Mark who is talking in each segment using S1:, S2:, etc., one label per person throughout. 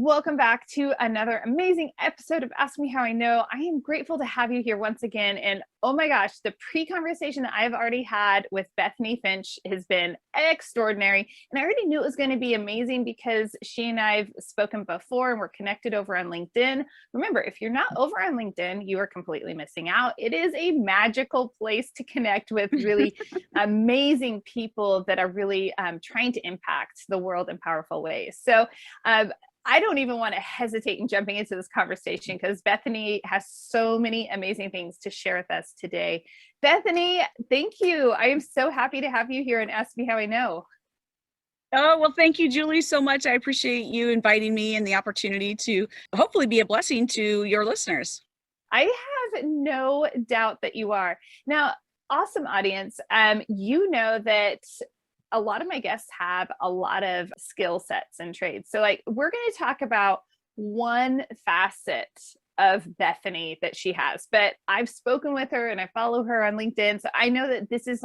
S1: Welcome back to another amazing episode of Ask Me How I Know. I am grateful to have you here once again. And oh my gosh, the pre-conversation that I've already had with Bethany Finch has been extraordinary. And I already knew it was going to be amazing because she and I have spoken before and we're connected over on LinkedIn. Remember, if you're not over on LinkedIn, you are completely missing out. It is a magical place to connect with really amazing people that are really trying to impact the world in powerful ways. So I don't even want to hesitate in jumping into this conversation because Bethany has so many amazing things to share with us today. Bethany, thank you. I am so happy to have you here and Ask Me How I Know.
S2: Oh, well, thank you, Julie, so much. I appreciate you inviting me and the opportunity to hopefully be a blessing to your listeners.
S1: I have no doubt that you are. Now, awesome audience. You know that a lot of my guests have a lot of skill sets and trades. So we're going to talk about one facet of Bethany that she has, but I've spoken with her and I follow her on LinkedIn. So I know that this is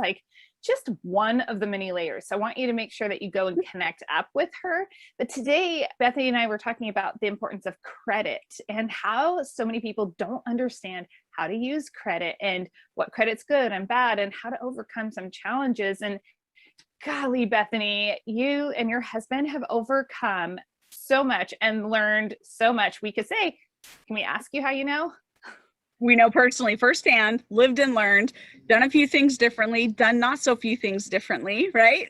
S1: just one of the many layers. So I want you to make sure that you go and connect up with her. But today, Bethany and I were talking about the importance of credit and how so many people don't understand how to use credit and what credit's good and bad and how to overcome some challenges. And golly, Bethany, you and your husband have overcome so much and learned so much. We could say, can we ask you how you know?
S2: We know personally, firsthand, lived and learned, done a few things differently, done not so few things differently, right?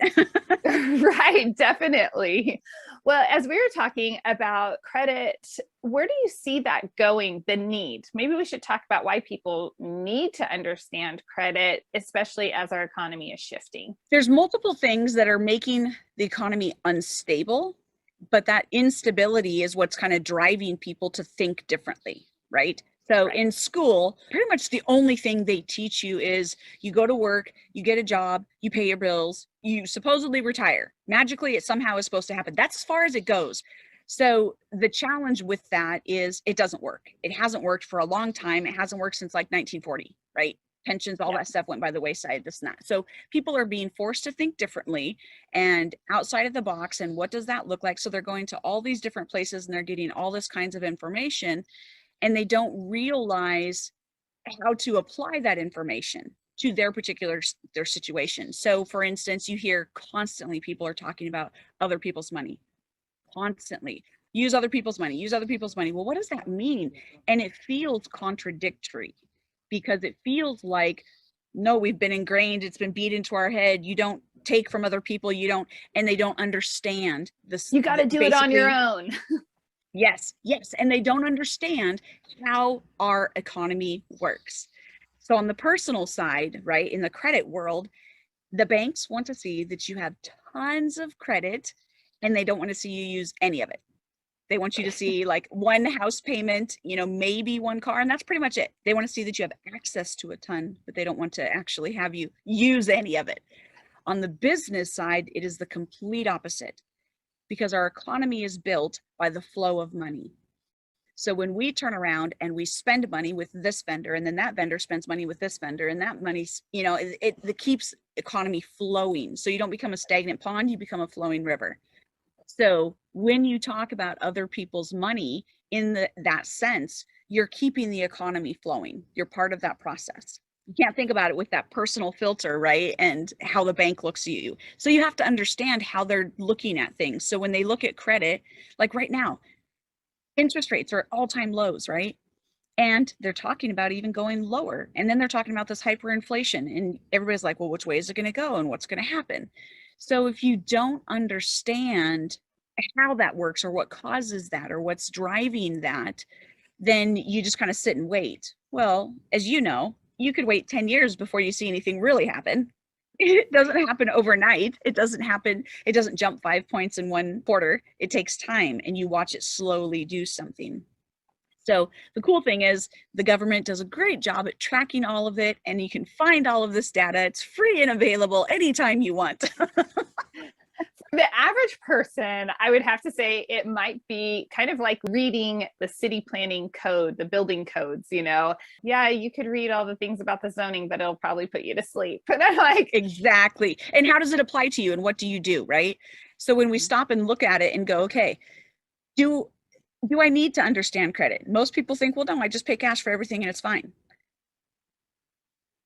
S1: Right, definitely. Well, as we were talking about credit, where do you see that going, the need? Maybe we should talk about why people need to understand credit, especially as our economy is shifting.
S2: There's multiple things that are making the economy unstable, but that instability is what's kind of driving people to think differently, right? So in school, pretty much the only thing they teach you is you go to work, you get a job, you pay your bills, you supposedly retire. Magically, it somehow is supposed to happen. That's as far as it goes. So the challenge with that is it doesn't work. It hasn't worked for a long time. It hasn't worked since 1940, right? Pensions, all that stuff went by the wayside, this and that. So people are being forced to think differently and outside of the box. And what does that look like? So they're going to all these different places and they're getting all this kinds of information. And they don't realize how to apply that information to their situation. So for instance, you hear constantly people are talking about other people's money, constantly. Use other people's money, use other people's money. Well, what does that mean? And it feels contradictory because it feels like, no, we've been ingrained, it's been beat into our head. You don't take from other people, and they don't understand this.
S1: You got to do it on your own.
S2: Yes. And they don't understand how our economy works. So on the personal side, right, in the credit world, the banks want to see that you have tons of credit and they don't want to see you use any of it. They want you to see one house payment, maybe one car, and that's pretty much it. They want to see that you have access to a ton, but they don't want to actually have you use any of it. On the business side, it is the complete opposite. Because our economy is built by the flow of money. So when we turn around and we spend money with this vendor, and then that vendor spends money with this vendor, and that money's, it keeps economy flowing. So you don't become a stagnant pond, you become a flowing river. So when you talk about other people's money in that sense, you're keeping the economy flowing. You're part of that process. You can't think about it with that personal filter, right? And how the bank looks at you. So you have to understand how they're looking at things. So when they look at credit, like right now, interest rates are at all-time lows, right? And they're talking about even going lower. And then they're talking about this hyperinflation. And everybody's like, well, which way is it going to go? And what's going to happen? So if you don't understand how that works or what causes that or what's driving that, then you just kind of sit and wait. Well, as you know, you could wait 10 years before you see anything really happen. It doesn't happen overnight. It doesn't jump 5 points in one quarter. It takes time and you watch it slowly do something. So the cool thing is the government does a great job at tracking all of it and you can find all of this data. It's free and available anytime you want.
S1: The average person, I would have to say it might be kind of like reading the city planning code, the building codes, Yeah, you could read all the things about the zoning, but it'll probably put you to sleep. But I'm like,
S2: exactly. And how does it apply to you and what do you do, right? So when we stop and look at it and go, okay, do I need to understand credit? Most people think, well, no, I just pay cash for everything and it's fine.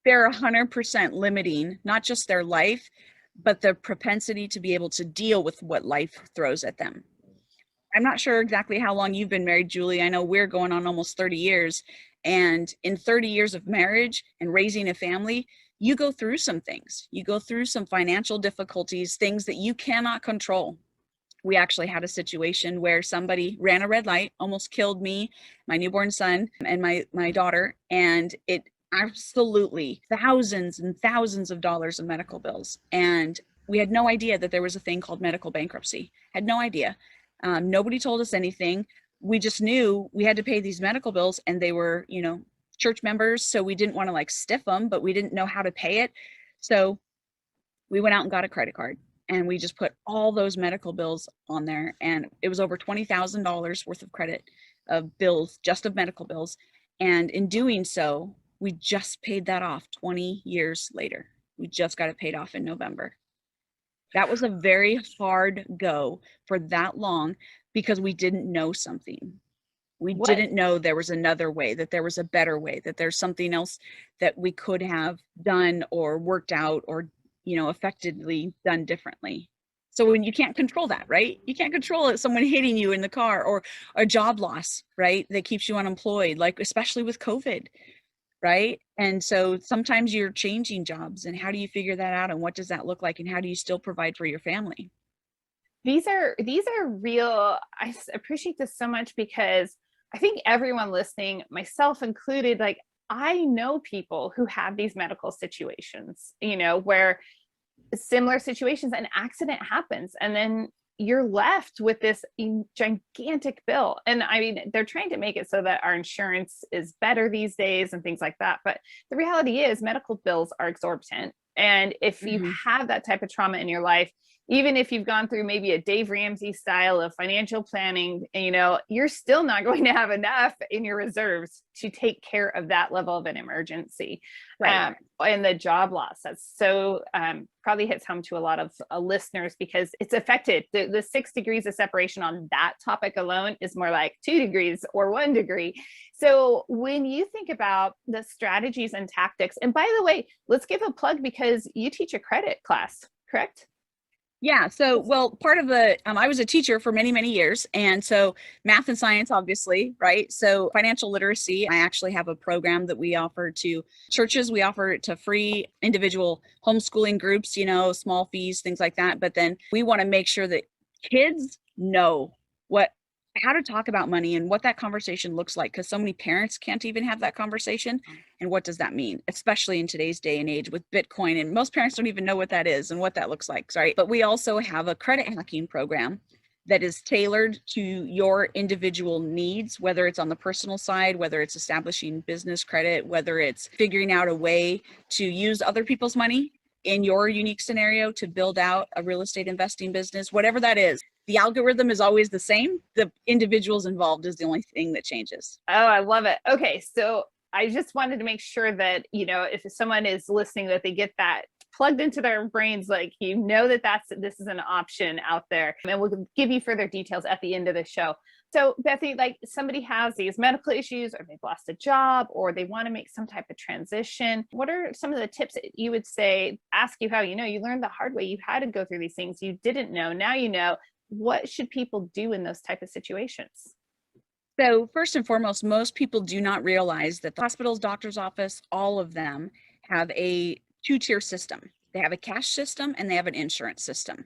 S2: They're 100% limiting not just their life, but the propensity to be able to deal with what life throws at them. I'm not sure exactly how long you've been married, Julie. I know we're going on almost 30 years. And in 30 years of marriage and raising a family, you go through some things. You go through some financial difficulties, things that you cannot control. We actually had a situation where somebody ran a red light, almost killed me, my newborn son, and my daughter, and it absolutely thousands and thousands of dollars of medical bills. And we had no idea that there was a thing called medical bankruptcy. Had no idea. Nobody told us anything. We just knew we had to pay these medical bills, and they were, church members, so we didn't want to like stiff them, but we didn't know how to pay it. So we went out and got a credit card, and we just put all those medical bills on there, and it was over $20,000 worth of credit of bills, just of medical bills. And in doing so, we just paid that off 20 years later. We just got it paid off in November. That was a very hard go for that long because we didn't know something. We didn't know there was another way, that there was a better way, that there's something else that we could have done or worked out or, effectively done differently. So when you can't control that, right? You can't control it, someone hitting you in the car, or a job loss, right? That keeps you unemployed, like especially with COVID, right? And so sometimes you're changing jobs, and how do you figure that out? And what does that look like? And how do you still provide for your family?
S1: These are real. I appreciate this so much because I think everyone listening, myself included, like I know people who have these medical situations, where similar situations, an accident happens and then you're left with this gigantic bill. And I mean, they're trying to make it so that our insurance is better these days and things like that. But the reality is medical bills are exorbitant. And if you have that type of trauma in your life, even if you've gone through maybe a Dave Ramsey style of financial planning, you're still not going to have enough in your reserves to take care of that level of an emergency.
S2: Right.
S1: And the job loss, that's so probably hits home to a lot of listeners because it's affected. The 6 degrees of separation on that topic alone is more like 2 degrees or 1 degree. So when you think about the strategies and tactics, and by the way, let's give a plug because you teach a credit class, correct?
S2: Yeah. So, well, part of I was a teacher for many, many years. And so math and science, obviously, right? So financial literacy, I actually have a program that we offer to churches. We offer it to free individual homeschooling groups, small fees, things like that. But then we want to make sure that kids know how to talk about money and what that conversation looks like, because so many parents can't even have that conversation. And what does that mean, especially in today's day and age with Bitcoin? And most parents don't even know what that is and what that looks like, right? But we also have a credit hacking program that is tailored to your individual needs, whether it's on the personal side, whether it's establishing business credit, whether it's figuring out a way to use other people's money in your unique scenario to build out a real estate investing business, whatever that is. The algorithm is always the same. The individuals involved is the only thing that changes.
S1: Oh, I love it. Okay. So I just wanted to make sure that, if someone is listening, that they get that plugged into their brains, like, this is an option out there. And we'll give you further details at the end of the show. So Bethany, like somebody has these medical issues or they've lost a job or they want to make some type of transition. What are some of the tips that you would say, ask you how, you learned the hard way, you had to go through these things you didn't know. Now, what should people do in those type of situations?
S2: So first and foremost, most people do not realize that the hospitals, doctor's office, all of them have a 2-tier system. They have a cash system and they have an insurance system.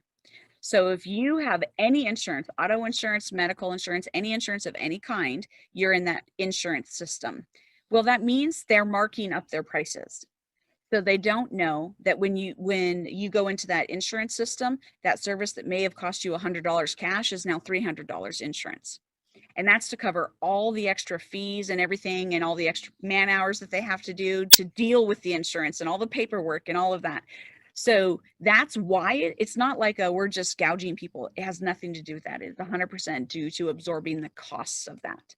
S2: So if you have any insurance, auto insurance, medical insurance, any insurance of any kind, you're in that insurance system. Well, that means they're marking up their prices. So they don't know that when you go into that insurance system, that service that may have cost you $100 cash is now $300 insurance. And that's to cover all the extra fees and everything and all the extra man hours that they have to do to deal with the insurance and all the paperwork and all of that. So that's why it's not like we're just gouging people. It has nothing to do with that. It's 100% due to absorbing the costs of that.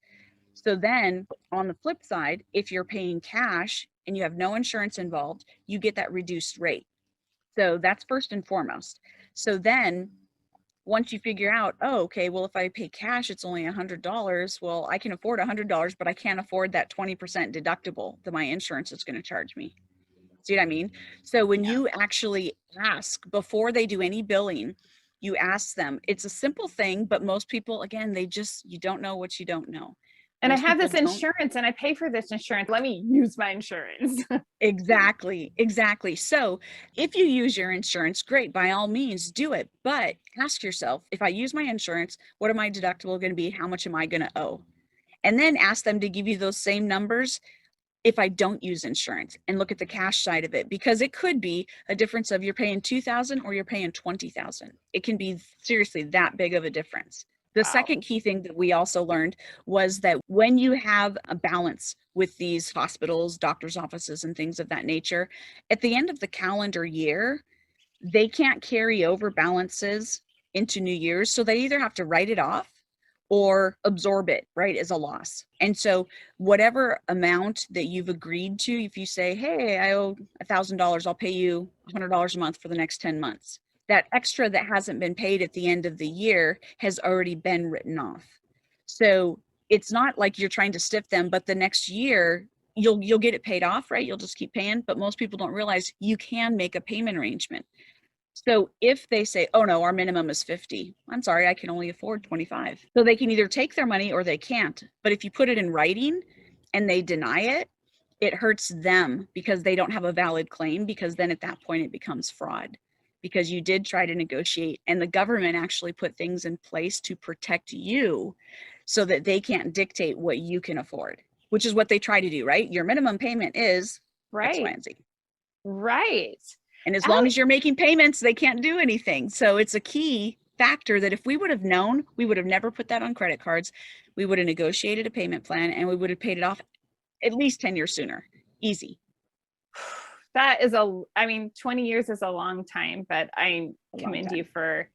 S2: So then on the flip side, if you're paying cash and you have no insurance involved, you get that reduced rate. So that's first and foremost. So then once you figure out, oh, okay, well, if I pay cash, it's only $100. Well, I can afford $100, but I can't afford that 20% deductible that my insurance is going to charge me. See what I mean? So when you actually ask before they do any billing, you ask them. It's a simple thing, but most people, again, you don't know what you don't know.
S1: And I
S2: Most
S1: have
S2: people
S1: this
S2: don't.
S1: insurance and I pay for this insurance. Let me use my insurance.
S2: Exactly. Exactly. So if you use your insurance, great, by all means do it. But ask yourself, if I use my insurance, what am I deductible going to be? How much am I going to owe? And then ask them to give you those same numbers if I don't use insurance, and look at the cash side of it, because it could be a difference of you're paying 2,000 or you're paying 20,000. It can be seriously that big of a difference. The
S1: Wow.
S2: second key thing that we also learned was that when you have a balance with these hospitals, doctors' offices, and things of that nature, at the end of the calendar year, they can't carry over balances into New Year's. So they either have to write it off or absorb it, right, as a loss. And so whatever amount that you've agreed to, if you say, hey, I owe $1,000, I'll pay you $100 a month for the next 10 months. That extra that hasn't been paid at the end of the year has already been written off. So it's not like you're trying to stiff them, but the next year you'll get it paid off, right? You'll just keep paying. But most people don't realize you can make a payment arrangement. So if they say, oh no, our minimum is 50, I'm sorry, I can only afford 25. So they can either take their money or they can't. But if you put it in writing and they deny it, it hurts them because they don't have a valid claim, because then at that point it becomes fraud, because you did try to negotiate, and the government actually put things in place to protect you so that they can't dictate what you can afford, which is what they try to do, right? Your minimum payment is X, Y,
S1: Right.
S2: and Z.
S1: Right.
S2: And as long as you're making payments, they can't do anything. So it's a key factor that if we would have known, we would have never put that on credit cards. We would have negotiated a payment plan and we would have paid it off at least 10 years sooner. Easy.
S1: That is 20 years is a long time, but I commend you for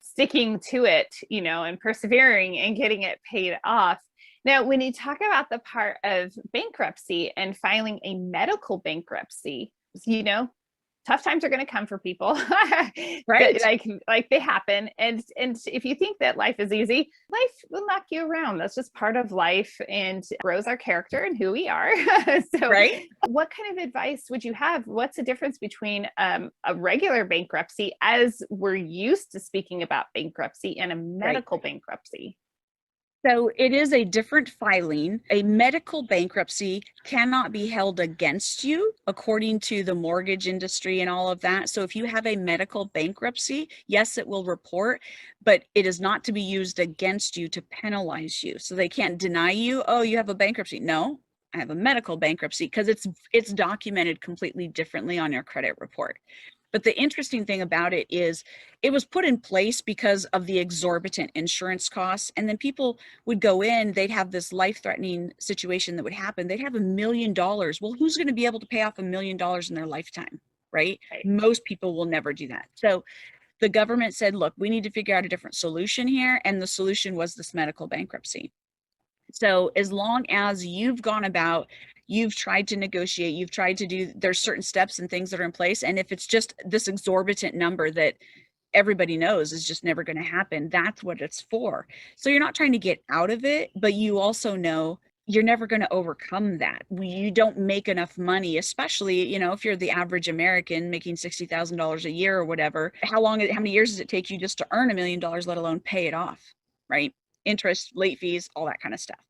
S1: sticking to it, and persevering and getting it paid off. Now, when you talk about the part of bankruptcy and filing a medical bankruptcy, tough times are going to come for people.
S2: Right.
S1: like they happen. And if you think that life is easy, life will knock you around. That's just part of life and grows our character and who we are. So
S2: Right.
S1: what kind of advice would you have? What's the difference between a regular bankruptcy, as we're used to speaking about bankruptcy, and a medical bankruptcy?
S2: So it is a different filing. A medical bankruptcy cannot be held against you according to the mortgage industry and all of that. So if you have a medical bankruptcy, yes, it will report, but it is not to be used against you to penalize you. So they can't deny you, oh, you have a bankruptcy. No, I have a medical bankruptcy, because it's documented completely differently on your credit report. But the interesting thing about it is it was put in place because of the exorbitant insurance costs. And then people would go in, they'd have this life-threatening situation that would happen. They'd have $1 million. Well, who's going to be able to pay off $1 million in their lifetime, right? Most people will never do that. So the government said, look, we need to figure out a different solution here. And the solution was this medical bankruptcy. So as long as you've gone about, you've tried to negotiate, you've tried to do, there's certain steps and things that are in place. And if it's just this exorbitant number that everybody knows is just never going to happen, that's what it's for. So you're not trying to get out of it, but you also know you're never going to overcome that. You don't make enough money, especially, if you're the average American making $60,000 a year or whatever. How many years does it take you just to earn $1 million, let alone pay it off, right? Interest, late fees, all that kind of stuff.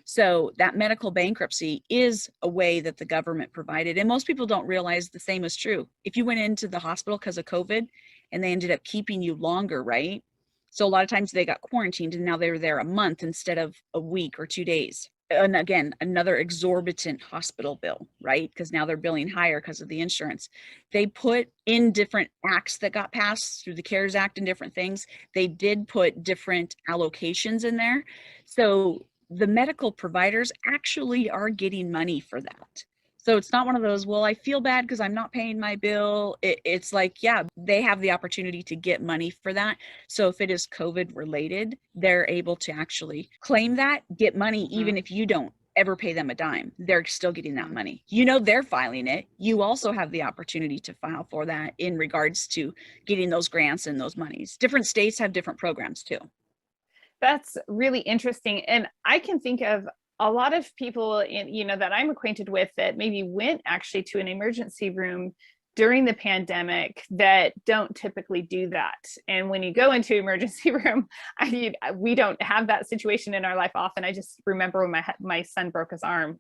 S2: So that medical bankruptcy is a way that the government provided. And most people don't realize the same is true. If you went into the hospital because of COVID and they ended up keeping you longer, right? So a lot of times they got quarantined and now they were there a month instead of a week or 2 days. And again, another exorbitant hospital bill, right? Because now they're billing higher because of the insurance. They put in different acts that got passed through the CARES Act and different things. They did put different allocations in there. So the medical providers actually are getting money for that. So it's not one of those, well, I feel bad because I'm not paying my bill. It's like, yeah, they have the opportunity to get money for that. So if it is COVID related, they're able to actually claim that, get money, even if you don't ever pay them a dime. They're still getting that money. You know, they're filing it. You also have the opportunity to file for that in regards to getting those grants and those monies. Different states have different programs too.
S1: That's really interesting. And I can think of a lot of people that I'm acquainted with that maybe went actually to an emergency room during the pandemic that don't typically do that. And when you go into emergency room, we don't have that situation in our life often. I just remember when my son broke his arm,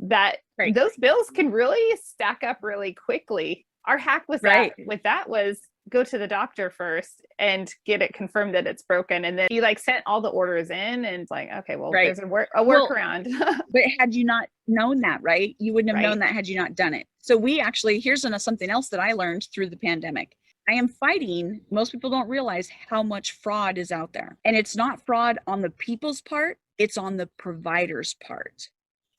S1: that right. Those bills can really stack up really quickly. Our hack was right. that was go to the doctor first and get it confirmed that it's broken. And then he sent all the orders in and it's like, okay, well, right. There's a workaround.
S2: But had you not known that, right? You wouldn't have known that had you not done it. So we actually, here's something else that I learned through the pandemic. I am fighting. Most people don't realize how much fraud is out there. And it's not fraud on the people's part. It's on the provider's part.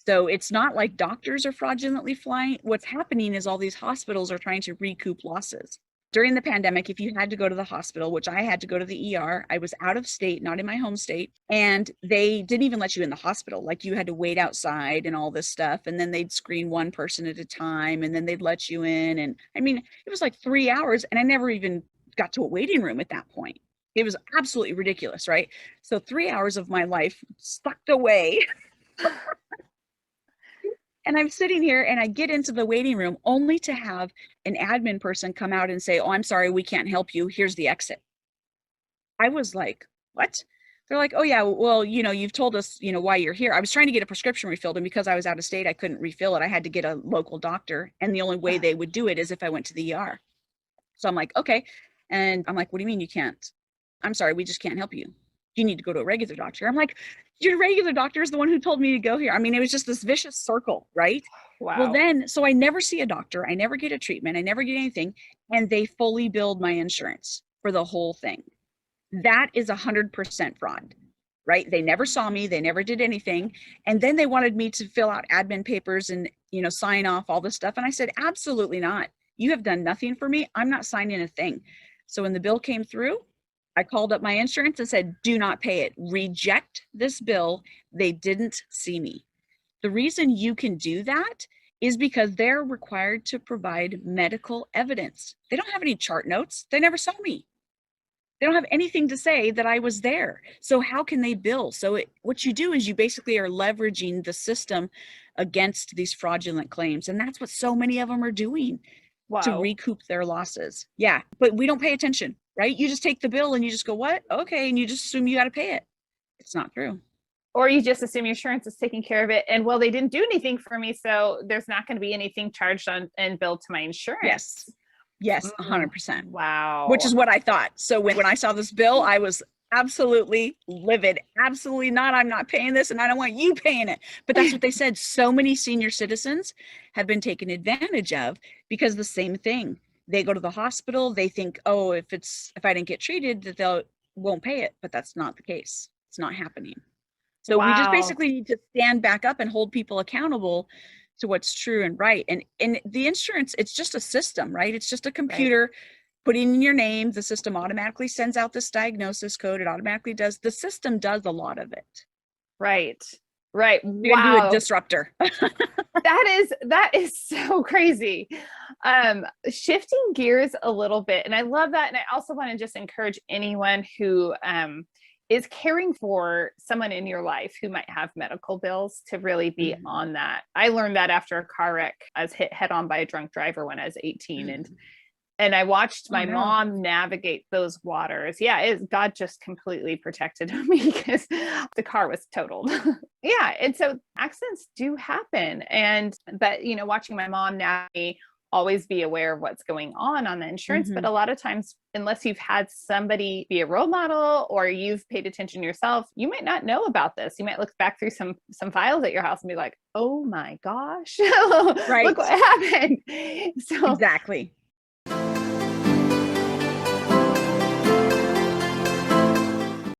S2: So it's not like doctors are fraudulently flying. What's happening is all these hospitals are trying to recoup losses. During the pandemic, if you had to go to the hospital, which I had to go to the ER, I was out of state, not in my home state, and they didn't even let you in the hospital. Like you had to wait outside and all this stuff. And then they'd screen one person at a time and then they'd let you in. And I mean, it was like 3 hours and I never even got to a waiting room at that point. It was absolutely ridiculous, right? So 3 hours of my life sucked away. And I'm sitting here and I get into the waiting room only to have an admin person come out and say, oh, I'm sorry, we can't help you. Here's the exit. I was like, what? They're like, oh yeah, well, you've told us, why you're here. I was trying to get a prescription refilled and because I was out of state, I couldn't refill it. I had to get a local doctor. And the only way they would do it is if I went to the ER. So I'm like, okay. And I'm like, what do you mean you can't? I'm sorry, we just can't help you. You need to go to a regular doctor. I'm like, your regular doctor is the one who told me to go here. I mean, it was just this vicious circle, right?
S1: Wow.
S2: Well, then, so I never see a doctor. I never get a treatment. I never get anything. And they fully billed my insurance for the whole thing. That is 100% fraud, right? They never saw me. They never did anything. And then they wanted me to fill out admin papers and, sign off all this stuff. And I said, absolutely not. You have done nothing for me. I'm not signing a thing. So when the bill came through, I called up my insurance and said, do not pay it. Reject this bill. They didn't see me. The reason you can do that is because they're required to provide medical evidence. They don't have any chart notes. They never saw me. They don't have anything to say that I was there. So how can they bill? So what you do is you basically are leveraging the system against these fraudulent claims. And that's what so many of them are doing. Wow. To recoup their losses. Yeah, but we don't pay attention. Right? You just take the bill and you just go, what? Okay. And you just assume you got to pay it. It's not true.
S1: Or you just assume your insurance is taking care of it. And well, they didn't do anything for me. So there's not going to be anything charged on and billed to my insurance.
S2: Yes. 100%.
S1: Wow.
S2: Which is what I thought. So when I saw this bill, I was absolutely livid. Absolutely not. I'm not paying this and I don't want you paying it. But that's what they said. So many senior citizens have been taken advantage of because the same thing. They go to the hospital, they think, oh, if I didn't get treated, that they won't pay it. But that's not the case. It's not happening. So we just basically need to stand back up and hold people accountable to what's true and right. And the insurance, it's just a system, right? It's just a computer putting in your name. The system automatically sends out this diagnosis code. It automatically does. The system does a lot of it.
S1: Right.
S2: You're gonna do a disruptor.
S1: That is so crazy. Shifting gears a little bit, and I love that. And I also want to just encourage anyone who is caring for someone in your life who might have medical bills to really be on that. I learned that after a car wreck. I was hit head on by a drunk driver when I was 18, and I watched my mom navigate those waters. Yeah, God just completely protected me because the car was totaled. Yeah. And so accidents do happen. But watching my mom navigate, always be aware of what's going on the insurance. But a lot of times, unless you've had somebody be a role model or you've paid attention yourself, you might not know about this. You might look back through some files at your house and be like, oh my gosh, look what happened. So
S2: exactly.